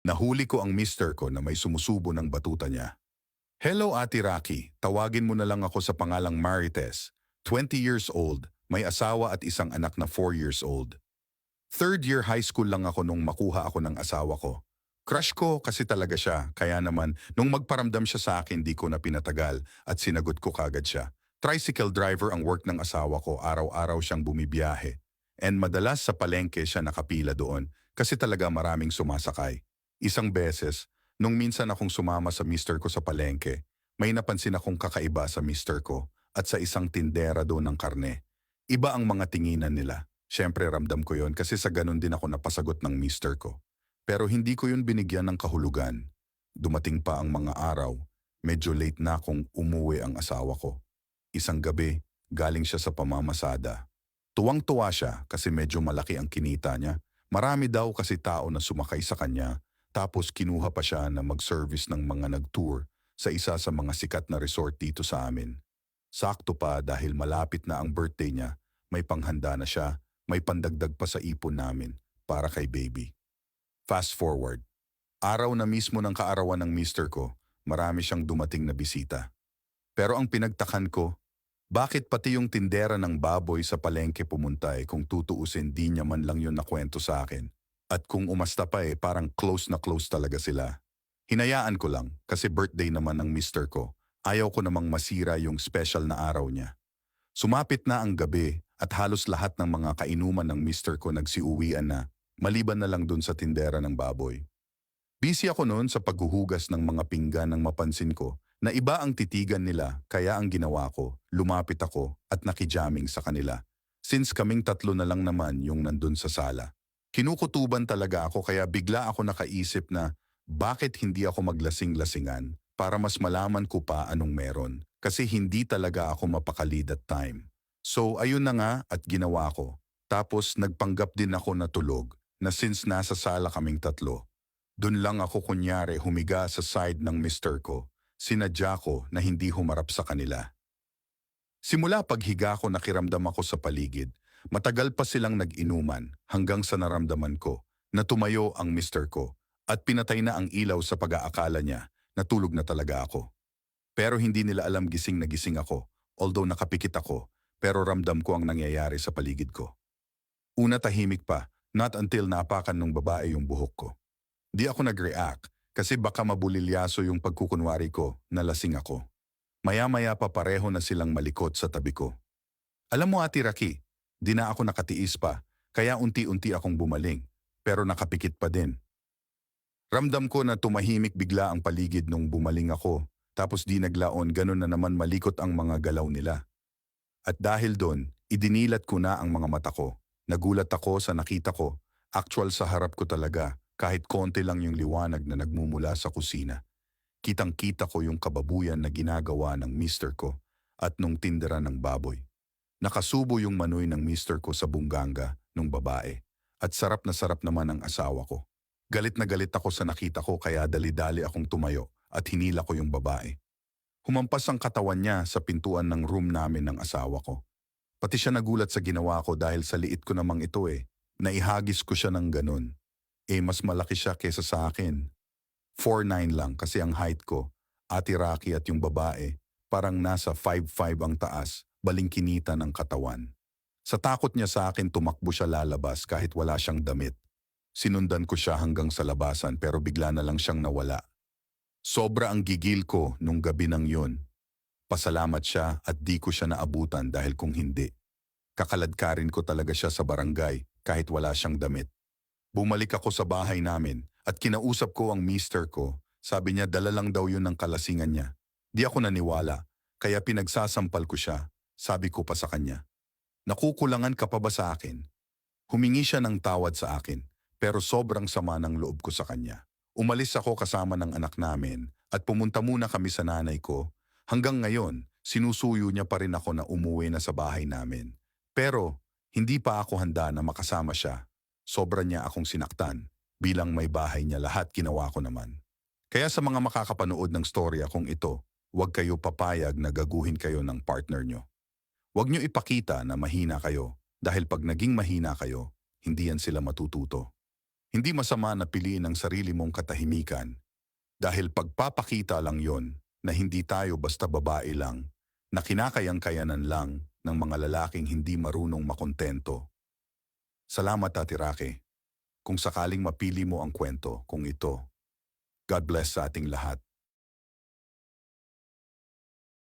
Nahuli ko ang mister ko na may sumusubo ng batuta niya. Hello Ate Rocky, tawagin mo na lang ako sa pangalang Marites. 20 years old, may asawa at isang anak na 4 years old. Third year high school lang ako nung makuha ako ng asawa ko. Crush ko kasi talaga siya, kaya naman nung magparamdam siya sa akin di ko na pinatagal at sinagot ko kagad siya. Tricycle driver ang work ng asawa ko, araw-araw siyang bumibiyahe. And madalas sa palengke siya nakapila doon kasi talaga maraming sumasakay. Isang beses, nung minsan akong sumama sa mister ko sa palengke, may napansin akong kakaiba sa mister ko at sa isang tindera doon ng karne. Iba ang mga tinginan nila. Siyempre ramdam ko yon kasi sa ganun din ako napasagot ng mister ko. Pero hindi ko yun binigyan ng kahulugan. Dumating pa ang mga araw, medyo late na akong umuwi ang asawa ko. Isang gabi, galing siya sa pamamasada. Tuwang-tuwa siya kasi medyo malaki ang kinita niya. Marami daw kasi tao na sumakay sa kanya, tapos kinuha pa siya na mag-service ng mga nag-tour sa isa sa mga sikat na resort dito sa amin. Sakto pa dahil malapit na ang birthday niya, may panghanda na siya, may pandagdag pa sa ipon namin para kay baby. Fast forward. Araw na mismo ng kaarawan ng mister ko, marami siyang dumating na bisita. Pero ang pinagtakan ko, bakit pati yung tindera ng baboy sa palengke pumunta kung tutuusin di niya man lang yun nakwento sa akin. At kung umasta pa parang close na close talaga sila. Hinayaan ko lang kasi birthday naman ng mister ko. Ayaw ko namang masira yung special na araw niya. Sumapit na ang gabi at halos lahat ng mga kainuman ng mister ko nagsiuwian na, maliban na lang dun sa tindera ng baboy. Busy ako noon sa paghuhugas ng mga pinggan nang mapansin ko na iba ang titigan nila kaya ang ginawa ko, lumapit ako at nakijaming sa kanila. Since kaming tatlo na lang naman yung nandun sa sala. Kinukutuban talaga ako kaya bigla ako nakaisip na bakit hindi ako maglasing-lasingan para mas malaman ko pa anong meron kasi hindi talaga ako mapakali that time. So ayun na nga at ginawa ko. Tapos nagpanggap din ako na tulog na since nasa sala kaming tatlo. Doon lang ako kunyari humiga sa side ng mister ko. Sinadya ko na hindi humarap sa kanila. Simula paghiga ko nakiramdam ako sa paligid. Matagal pa silang nag-inuman hanggang sa naramdaman ko na tumayo ang mister ko at pinatay na ang ilaw sa pag-aakala niya na tulog na talaga ako. Pero hindi nila alam gising na gising ako, although nakapikit ako, pero ramdam ko ang nangyayari sa paligid ko. Una tahimik pa, not until napakan ng babae yung buhok ko. Di ako nag-react kasi baka mabulilyaso yung pagkukunwari ko na lasing ako. Maya-maya pa pareho na silang malikot sa tabi ko. Alam mo Ate Raki, di na ako nakatiis pa, kaya unti-unti akong bumaling, pero nakapikit pa din. Ramdam ko na tumahimik bigla ang paligid nung bumaling ako, tapos di naglaon ganun na naman malikot ang mga galaw nila. At dahil doon, idinilat ko na ang mga mata ko. Nagulat ako sa nakita ko, actual sa harap ko talaga, kahit konti lang yung liwanag na nagmumula sa kusina. Kitang-kita ko yung kababuyan na ginagawa ng mister ko at nung tindera ng baboy. Nakasubo yung manoy ng mister ko sa bungganga nung babae at sarap na sarap naman ang asawa ko. Galit na galit ako sa nakita ko kaya dali-dali akong tumayo at hinila ko yung babae. Humampas ang katawan niya sa pintuan ng room namin ng asawa ko. Pati siya nagulat sa ginawa ko dahil sa liit ko namang ito Naihagis ko siya ng ganun. Mas malaki siya kesa sa akin. 4'9" lang kasi ang height ko. Ate Rocky at yung babae, parang nasa 5'5" ang taas, balingkinita ng katawan. Sa takot niya sa akin tumakbo siya lalabas kahit wala siyang damit. Sinundan ko siya hanggang sa labasan pero bigla na lang siyang nawala. Sobra ang gigil ko nung gabi ng yun. Pasalamat siya at di ko siya naabutan dahil kung hindi. Kakaladkarin ko talaga siya sa barangay kahit wala siyang damit. Bumalik ako sa bahay namin at kinausap ko ang mister ko. Sabi niya dala lang daw yun ng kalasingan niya. Di ako naniwala, kaya pinagsasampal ko siya. Sabi ko pa sa kanya, nakukulangan ka pa ba sa akin? Humingi siya ng tawad sa akin, pero sobrang sama ng loob ko sa kanya. Umalis ako kasama ng anak namin at pumunta muna kami sa nanay ko. Hanggang ngayon, sinusuyo niya pa rin ako na umuwi na sa bahay namin. Pero hindi pa ako handa na makasama siya. Sobra niya akong sinaktan. Bilang may bahay niya lahat ginawa ko naman. Kaya sa mga makakapanood ng storya kung ito, huwag kayo papayag na gaguhin kayo ng partner nyo. Huwag nyo ipakita na mahina kayo dahil pag naging mahina kayo, hindi yan sila matututo. Hindi masama na piliin ang sarili mong katahimikan dahil pagpapakita lang yon na hindi tayo basta babae lang, na kinakayang-kayanan lang ng mga lalaking hindi marunong makontento. Salamat Ate Rake. Kung sakaling mapili mo ang kwento kung ito, God bless sa ating lahat.